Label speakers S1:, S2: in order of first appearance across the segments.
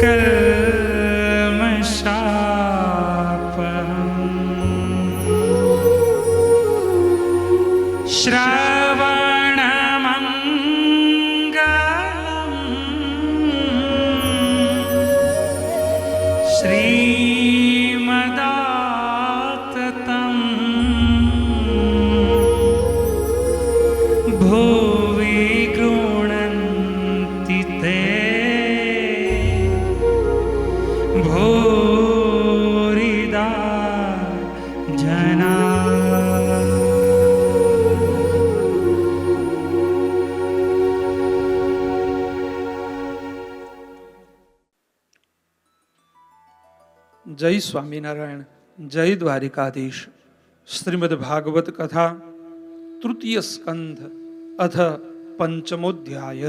S1: कल्मषापहम् श्रवणमङ्गलम् श्रीमदाततम् भुवि गृह्णन्ति ते भूरिदा जना।
S2: जय स्वामीनारायण, जय द्वारिकाधीश। श्रीमद् भागवत कथा तृतीय स्कंध अथ पंचमोध्याय।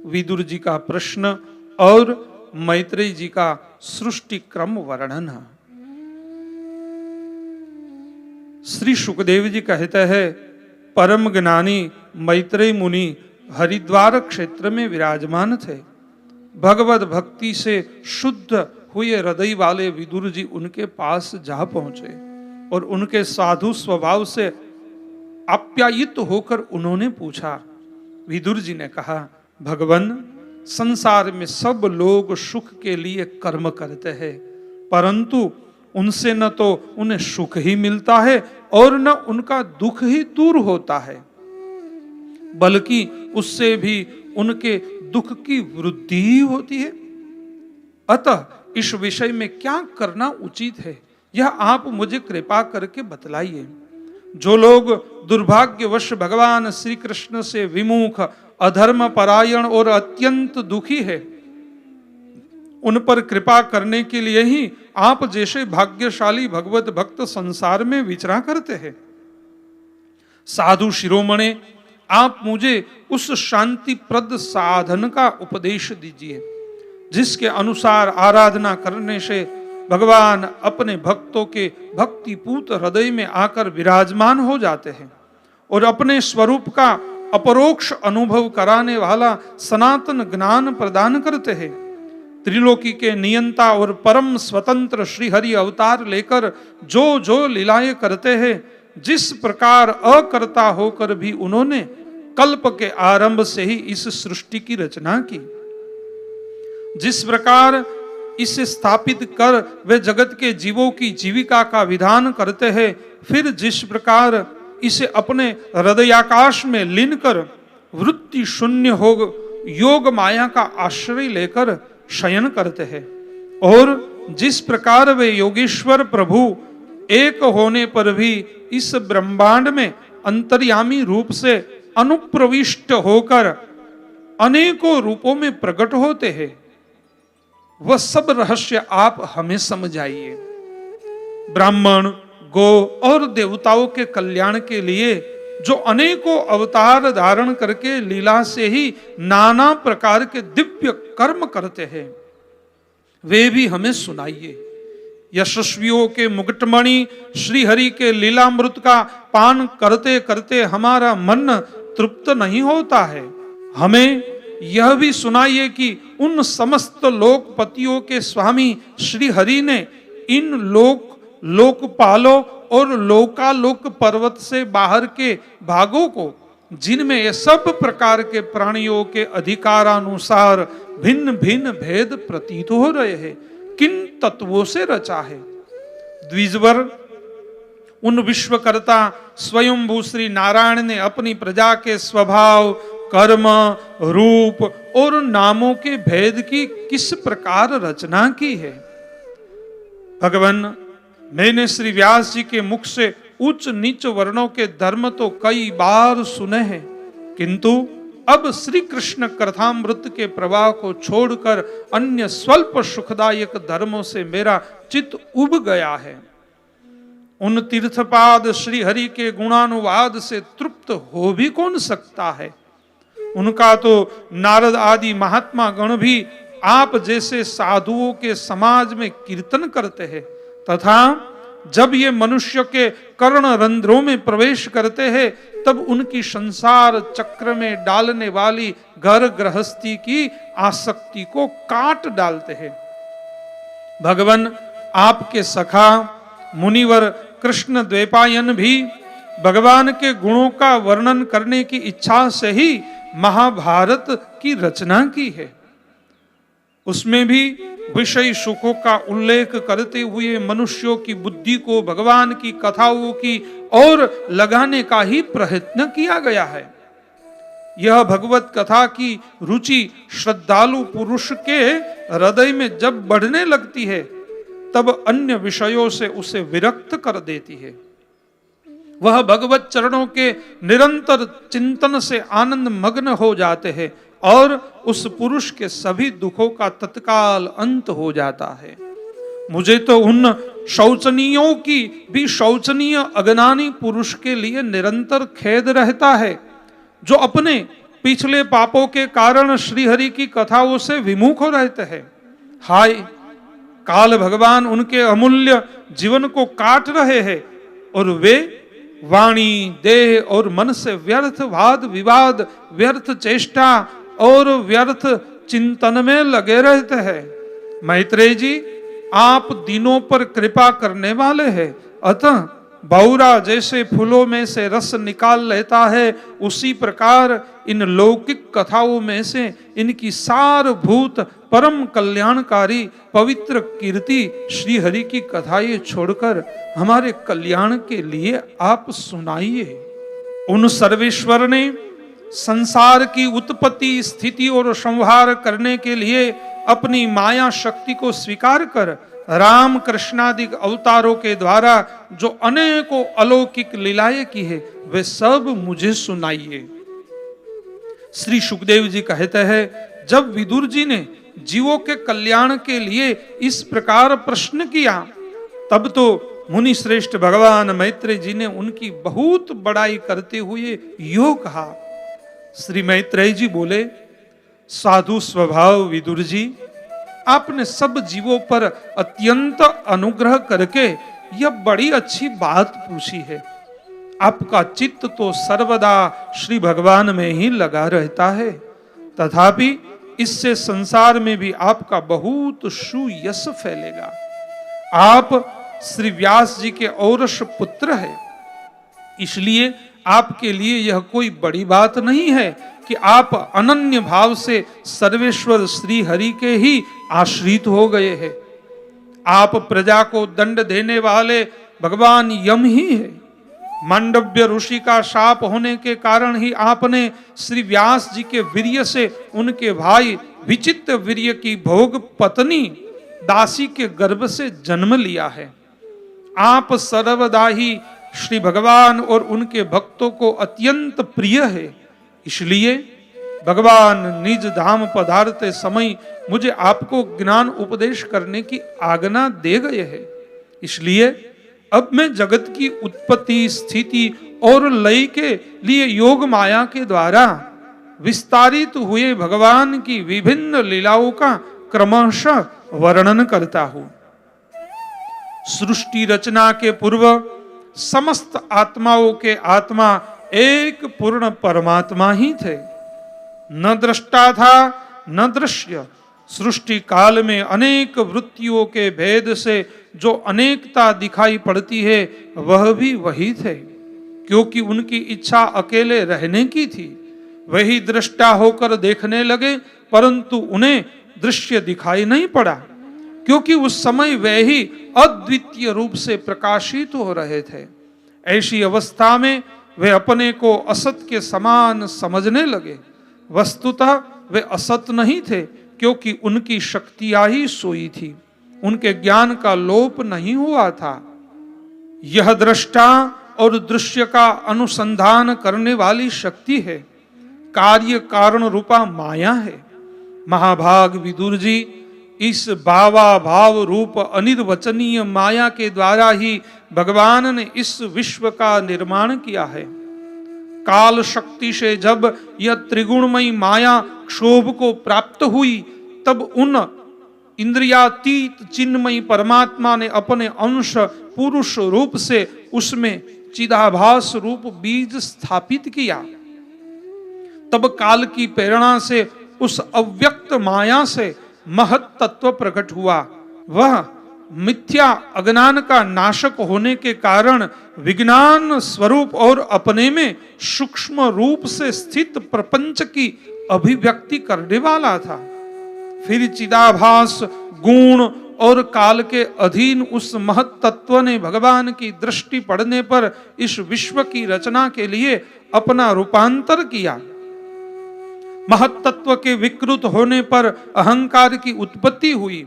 S2: विदुर जी का प्रश्न और मैत्रेय जी का सृष्टि क्रम वर्णन। श्री सुखदेव जी कहते हैं, परम ज्ञानी मैत्रेय मुनि हरिद्वार क्षेत्र में विराजमान थे। भगवत भक्ति से शुद्ध हुए हृदय वाले विदुर जी उनके पास जा पहुंचे और उनके साधु स्वभाव से आप्यायित होकर उन्होंने पूछा। विदुर जी ने कहा, भगवान, संसार में सब लोग सुख के लिए कर्म करते हैं, परंतु उनसे न तो उन्हें सुख ही मिलता है और न उनका दुख ही दूर होता है, बल्कि उससे भी उनके दुख की वृद्धि ही होती है। अतः इस विषय में क्या करना उचित है, यह आप मुझे कृपा करके बतलाइए। जो लोग दुर्भाग्यवश भगवान श्री कृष्ण से विमुख, अधर्म परायण और अत्यंत दुखी है, उन पर कृपा करने के लिए ही आप जैसे भाग्यशाली भगवत भक्त संसार में विचरा करते हैं। साधु शिरोमणे, आप मुझे उस शांतिप्रद साधन का उपदेश दीजिए जिसके अनुसार आराधना करने से भगवान अपने भक्तों के भक्तिपूत हृदय में आकर विराजमान हो जाते हैं और अपने स्वरूप का अपरोक्ष अनुभव कराने वाला सनातन ज्ञान प्रदान करते हैं। त्रिलोकी के नियंता और परम स्वतंत्र श्री हरि अवतार लेकर जो जो लीलाएं करते हैं, जिस प्रकार अकर्ता होकर भी उन्होंने कल्प के आरंभ से ही इस सृष्टि की रचना की, जिस प्रकार इसे स्थापित कर वे जगत के जीवों की जीविका का विधान करते हैं, फिर जिस प्रकार इसे अपने हृदयाकाश में लीन कर वृत्ति शून्य हो योग माया का आश्रय लेकर शयन करते हैं, और जिस प्रकार वे योगेश्वर प्रभु एक होने पर भी इस ब्रह्मांड में अंतर्यामी रूप से अनुप्रविष्ट होकर अनेकों रूपों में प्रकट होते हैं, वह सब रहस्य आप हमें समझाइए। ब्राह्मण, गो और देवताओं के कल्याण के लिए जो अनेकों अवतार धारण करके लीला से ही नाना प्रकार के दिव्य कर्म करते हैं, वे भी हमें सुनाइए। यशस्वियों के मुकुटमणि श्री हरि के लीलामृत का पान करते करते हमारा मन तृप्त नहीं होता है। हमें यह भी सुनाइए कि उन समस्त लोकपतियों के स्वामी श्री हरि ने इन लोकपालों और लोकालोक पर्वत से बाहर के भागों को, जिनमें ये सब प्रकार के प्राणियों के अधिकारानुसार भिन्न भिन्न भेद प्रतीत हो रहे हैं, किन तत्वों से रचा है। द्विजवर, उन विश्वकर्ता स्वयंभू श्री नारायण ने अपनी प्रजा के स्वभाव, कर्म, रूप और नामों के भेद की किस प्रकार रचना की है। भगवान, मैंने श्री व्यास जी के मुख से उच्च नीच वर्णों के धर्म तो कई बार सुने हैं, किंतु अब श्री कृष्ण कथामृत के प्रवाह को छोड़कर अन्य स्वल्प सुखदायक धर्मों से मेरा चित्त उब गया है। उन तीर्थपाद श्री हरि के गुणानुवाद से तृप्त हो भी कौन सकता है। उनका तो नारद आदि महात्मा गण भी आप जैसे साधुओं के समाज में कीर्तन करते हैं, तथा जब ये मनुष्य के कर्ण रंध्रों में प्रवेश करते हैं तब उनकी संसार चक्र में डालने वाली घर गृहस्थी की आसक्ति को काट डालते हैं। भगवान आपके सखा मुनिवर कृष्ण द्वैपायन भी भगवान के गुणों का वर्णन करने की इच्छा से ही महाभारत की रचना की है। उसमें भी विषय सुखों का उल्लेख करते हुए मनुष्यों की बुद्धि को भगवान की कथाओं की ओर लगाने का ही प्रयत्न किया गया है। यह भगवत कथा की रुचि श्रद्धालु पुरुष के हृदय में जब बढ़ने लगती है तब अन्य विषयों से उसे विरक्त कर देती है। वह भगवत चरणों के निरंतर चिंतन से आनंद मग्न हो जाते हैं और उस पुरुष के सभी दुखों का तत्काल अंत हो जाता है। मुझे तो उन शौचनीयों की भी शौचनीय अज्ञानी पुरुष के लिए निरंतर खेद रहता है जो अपने पिछले पापों के कारण श्रीहरि की कथाओं से विमुख रहते हैं। हाय, काल भगवान उनके अमूल्य जीवन को काट रहे हैं और वे वाणी, देह और मन से व्यर्थ वाद विवाद, व्यर्थ चेष्टा और व्यर्थ चिंतन में लगे रहते हैं। मैत्रेय जी, आप दिनों पर कृपा करने वाले हैं, अतः बौरा जैसे फूलों में से रस निकाल लेता है, उसी प्रकार इन लौकिक कथाओं में से इनकी सारभूत परम कल्याणकारी पवित्र कीर्ति श्री हरि की कथाएं छोड़कर हमारे कल्याण के लिए आप सुनाइए। उन सर्वेश्वर ने संसार की उत्पत्ति, स्थिति और संहार करने के लिए अपनी माया शक्ति को स्वीकार कर राम कृष्णादिक अवतारों के द्वारा जो अनेकों अलौकिक लीलाएं की है वे सब मुझे सुनाइए। श्री सुखदेव जी कहते हैं, जब विदुर जी ने जीवों के कल्याण के लिए इस प्रकार प्रश्न किया तब तो मुनि श्रेष्ठ भगवान मैत्रेय जी ने उनकी बहुत बड़ाई करते हुए यो कहा। श्री मैत्रेय जी बोले, साधु स्वभाव विदुर जी, आपने सब जीवों पर अत्यंत अनुग्रह करके यह बड़ी अच्छी बात पूछी है। आपका चित्त तो सर्वदा श्री भगवान में ही लगा रहता है, तथापि इससे संसार में भी आपका बहुत सुयश फैलेगा। आप श्री व्यास जी के औरस पुत्र है, इसलिए आपके लिए यह कोई बड़ी बात नहीं है कि आप अनन्य भाव से सर्वेश्वर श्री हरि के ही आश्रित हो गए हैं। आप प्रजा को दंड देने वाले भगवान यम ही है। मांडव्य ऋषि का शाप होने के कारण ही आपने श्री व्यास जी के वीर्य से उनके भाई विचित्र वीर्य की भोग पत्नी दासी के गर्भ से जन्म लिया है। आप सर्वदा ही श्री भगवान और उनके भक्तों को अत्यंत प्रिय है, इसलिए भगवान निज धाम पधारते समय मुझे आपको ज्ञान उपदेश करने की आज्ञा दे गए हैं। इसलिए अब मैं जगत की उत्पत्ति, स्थिति और लय के लिए योग माया के द्वारा विस्तारित हुए भगवान की विभिन्न लीलाओं का क्रमशः वर्णन करता हूं। सृष्टि रचना के पूर्व समस्त आत्माओं के आत्मा एक पूर्ण परमात्मा ही थे। न दृष्टा था न दृश्य। सृष्टि काल में अनेक वृत्तियों के भेद से जो अनेकता दिखाई पड़ती है वह भी वही थे, क्योंकि उनकी इच्छा अकेले रहने की थी। वही दृष्टा होकर देखने लगे, परंतु उन्हें दृश्य दिखाई नहीं पड़ा, क्योंकि उस समय वे ही अद्वितीय रूप से प्रकाशित हो रहे थे। ऐसी अवस्था में वे अपने को असत के समान समझने लगे। वस्तुतः वे असत नहीं थे, क्योंकि उनकी शक्तियां ही सोई थी, उनके ज्ञान का लोप नहीं हुआ था। यह दृष्टा और दृश्य का अनुसंधान करने वाली शक्ति है, कार्य कारण रूपा माया है। महाभाग विदुर जी, इस भावा भाव रूप अनिर्वचनीय माया के द्वारा ही भगवान ने इस विश्व का निर्माण किया है। काल शक्ति से जब यह त्रिगुणमयी माया क्षोभ को प्राप्त हुई, तब उन इंद्रियातीत चिन्मयी परमात्मा ने अपने अंश पुरुष रूप से उसमें चिदाभास रूप बीज स्थापित किया। तब काल की प्रेरणा से उस अव्यक्त माया से महत तत्व प्रकट हुआ। वह मिथ्या अज्ञान का नाशक होने के कारण विज्ञान स्वरूप और अपने में सूक्ष्म रूप से स्थित प्रपंच की अभिव्यक्ति करने वाला था। फिर चिदाभास गुण और काल के अधीन उस महत तत्व ने भगवान की दृष्टि पड़ने पर इस विश्व की रचना के लिए अपना रूपांतर किया। महत तत्व के विकृत होने पर अहंकार की उत्पत्ति हुई।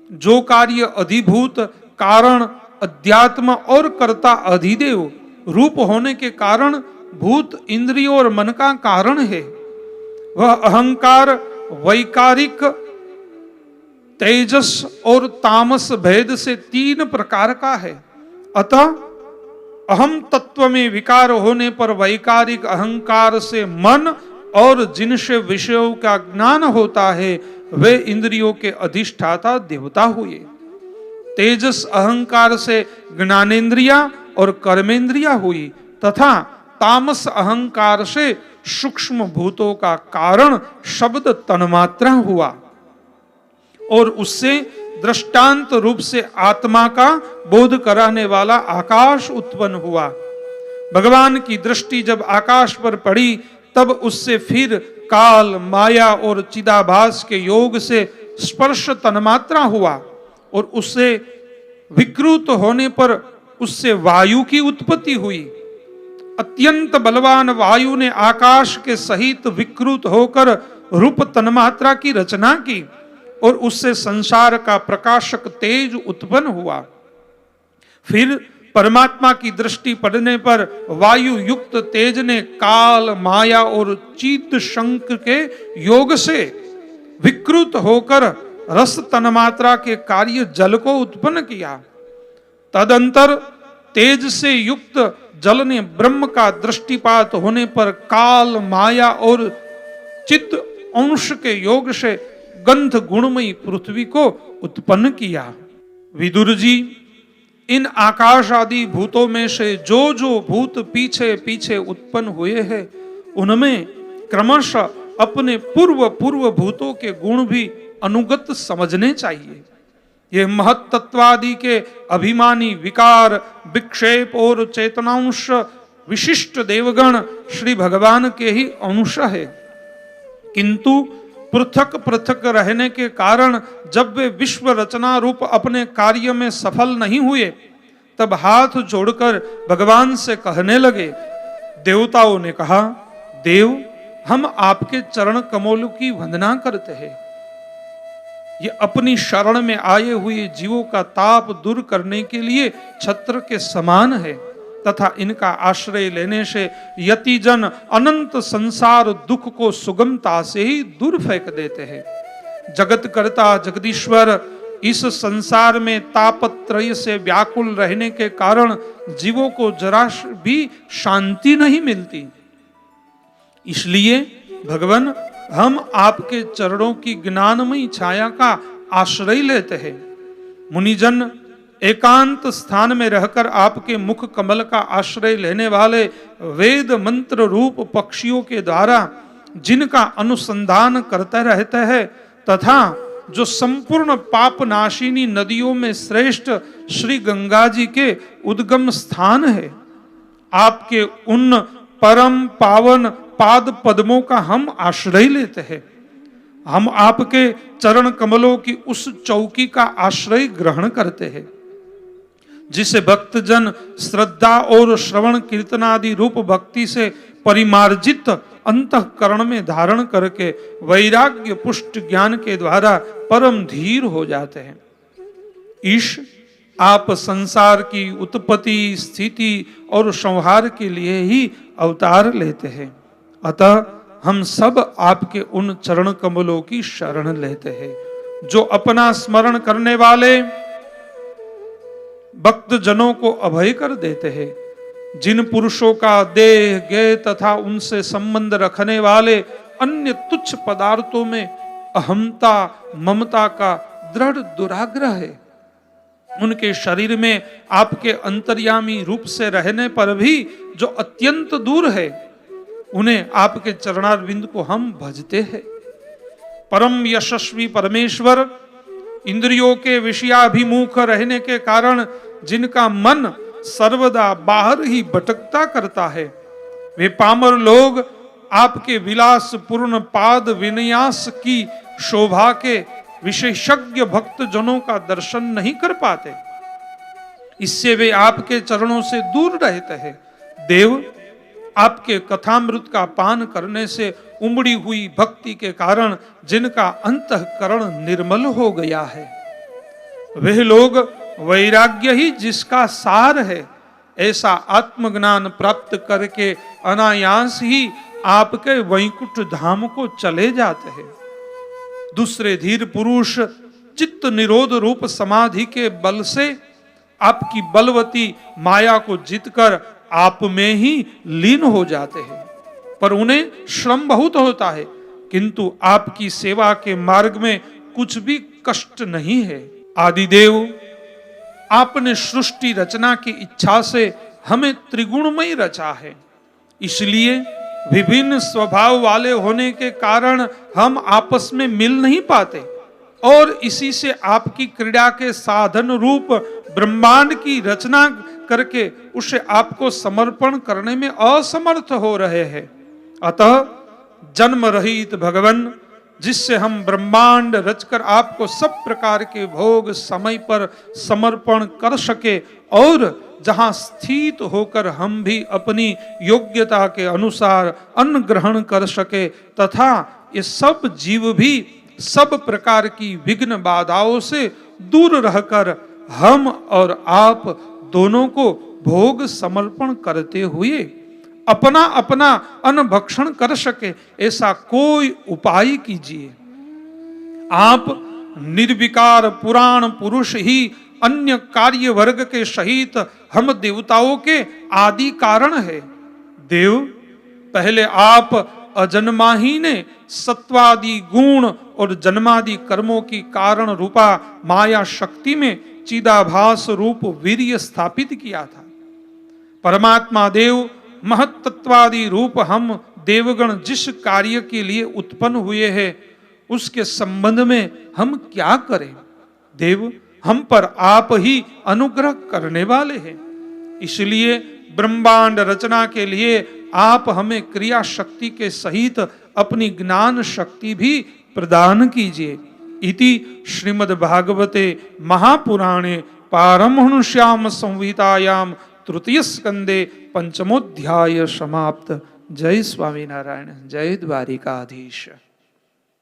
S2: जो कार्य अधिभूत कारण अध्यात्म और कर्ता अधिदेव रूप होने के कारण भूत इंद्रियों और मन का कारण है, वह अहंकार वैकारिक तेजस और तामस भेद से 3 प्रकार का है। अतः अहम तत्व में विकार होने पर वैकारिक अहंकार से मन और जिनसे विषयों का ज्ञान होता है वे इंद्रियों के अधिष्ठाता देवता हुए। तेजस अहंकार से ज्ञानेन्द्रिया और कर्मेंद्रिया हुई तथा तामस अहंकार से सूक्ष्म भूतों का कारण शब्द तन्मात्रा हुआ और उससे दृष्टांत रूप से आत्मा का बोध कराने वाला आकाश उत्पन्न हुआ। भगवान की दृष्टि जब आकाश पर पड़ी तब उससे फिर काल माया और चिदाभास के योग से स्पर्श तन्मात्रा हुआ और उससे विकृत होने पर उससे वायु की उत्पत्ति हुई। अत्यंत बलवान वायु ने आकाश के सहित विकृत होकर रूप तन्मात्रा की रचना की और उससे संसार का प्रकाशक तेज उत्पन्न हुआ। फिर परमात्मा की दृष्टि पड़ने पर वायु युक्त तेज ने काल माया और चिद शंख के योग से विकृत होकर रस तन्मात्रा के कार्य जल को उत्पन्न किया। तदंतर तेज से युक्त जल ने ब्रह्म का दृष्टिपात होने पर काल माया और चित्त अंश के योग से गंध गुणमयी पृथ्वी को उत्पन्न किया। विदुर जी, इन आकाश आदि भूतों में से जो जो भूत पीछे पीछे उत्पन्न हुए हैं उनमें क्रमशः अपने पूर्व भूतों के गुण भी अनुगत समझने चाहिए। ये महत तत्वादि के अभिमानी विकार विक्षेप और चेतनांश विशिष्ट देवगण श्री भगवान के ही अंश है, किंतु पृथक पृथक रहने के कारण जब वे विश्व रचना रूप अपने कार्य में सफल नहीं हुए तब हाथ जोड़कर भगवान से कहने लगे। देवताओं ने कहा, देव, हम आपके चरण कमलों की वंदना करते हैं। ये अपनी शरण में आए हुए जीवों का ताप दूर करने के लिए छत्र के समान है तथा इनका आश्रय लेने से यतिजन अनंत संसार दुख को सुगमता से ही दूर फेंक देते हैं। जगत कर्ता जगदीश्वर इस संसार में तापत्रय से व्याकुल रहने के कारण जीवों को जरा भी शांति नहीं मिलती। इसलिए भगवान, हम आपके चरणों की ज्ञानमयी छाया का आश्रय लेते हैं। मुनिजन एकांत स्थान में रहकर आपके मुख कमल का आश्रय लेने वाले वेद मंत्र रूप पक्षियों के द्वारा जिनका अनुसंधान करते रहते हैं तथा जो संपूर्ण पाप नाशिनी नदियों में श्रेष्ठ श्री गंगा जी के उद्गम स्थान है, आपके उन परम पावन पाद पद्मों का हम आश्रय लेते हैं। हम आपके चरण कमलों की उस चौकी का आश्रय ग्रहण करते हैं जिसे भक्तजन श्रद्धा और श्रवण कीर्तनादि रूप भक्ति से परिमार्जित अंतःकरण में धारण करके वैराग्य पुष्ट ज्ञान के द्वारा परम धीर हो जाते हैं। ईश, आप संसार की उत्पत्ति स्थिति और संहार के लिए ही अवतार लेते हैं, अतः हम सब आपके उन चरण कमलों की शरण लेते हैं। जो अपना स्मरण करने वाले भक्त जनों को अभय कर देते हैं, जिन पुरुषों का देह गेह तथा उनसे संबंध रखने वाले अन्य तुच्छ पदार्थों में अहमता ममता का दृढ़ दुराग्रह है, उनके शरीर में आपके अंतर्यामी रूप से रहने पर भी जो अत्यंत दूर है, उन्हें आपके चरणारविंद को हम भजते हैं। परम यशस्वी परमेश्वर इंद्रियों के विषयाभिमुख रहने के कारण जिनका मन सर्वदा बाहर ही भटकता करता है, वे पामर लोग आपके विलास पूर्ण पाद विन्यास की शोभा के विशेषज्ञ भक्त जनों का दर्शन नहीं कर पाते। इससे वे आपके चरणों से दूर रहते हैं। देव, आपके कथामृत का पान करने से उमड़ी हुई भक्ति के कारण जिनका अंतःकरण निर्मल हो गया है, वह लोग वैराग्य ही जिसका सार है, ऐसा आत्मज्ञान प्राप्त करके अनायास ही आपके वैकुंठ धाम को चले जाते हैं। दूसरे धीर पुरुष चित्त निरोध रूप समाधि के बल से आपकी बलवती माया को जीतकर आप में ही लीन हो जाते हैं, पर उन्हें श्रम बहुत होता है, किंतु आपकी सेवा के मार्ग में कुछ भी कष्ट नहीं है। आदिदेव, आपने सृष्टि रचना की इच्छा से हमें त्रिगुणमय रचा है, इसलिए विभिन्न स्वभाव वाले होने के कारण हम आपस में मिल नहीं पाते और इसी से आपकी क्रीड़ा के साधन रूप ब्रह्मांड की रचना करके उसे आपको समर्पण करने में असमर्थ हो रहे हैं। अतः जन्म रहित भगवान, जिससे हम ब्रह्मांड रचकर आपको सब प्रकार के भोग समय पर समर्पण कर सके और जहां स्थित होकर हम भी अपनी योग्यता के अनुसार अन्न ग्रहण कर सके तथा ये सब जीव भी सब प्रकार की विघ्न बाधाओं से दूर रहकर हम और आप दोनों को भोग समर्पण करते हुए अपना अपना अन्न भक्षण कर सके, ऐसा कोई उपाय कीजिए। आप निर्विकार पुराण पुरुष ही अन्य कार्य वर्ग के सहित हम देवताओं के आदि कारण है। देव, पहले आप अजन्मा ही ने सत्वादि गुण और जन्मादि कर्मों की कारण रूपा माया शक्ति में चिदाभास रूप वीर्य स्थापित किया था। परमात्मा देव महत्त्वादि रूप हम देवगण जिस कार्य के लिए उत्पन्न हुए हैं, उसके संबंध में हम क्या करें? देव, हम पर आप ही अनुग्रह करने वाले हैं, इसलिए ब्रह्मांड रचना के लिए आप हमें क्रिया शक्ति के सहित अपनी ज्ञान शक्ति भी प्रदान कीजिए। इति श्रीमद् भागवते महापुराणे पारमहंस्याम संहितायाम तृतीय स्कंदे पंचमोध्याय समाप्त। जय स्वामीनारायण, जय द्वारिकाधीश।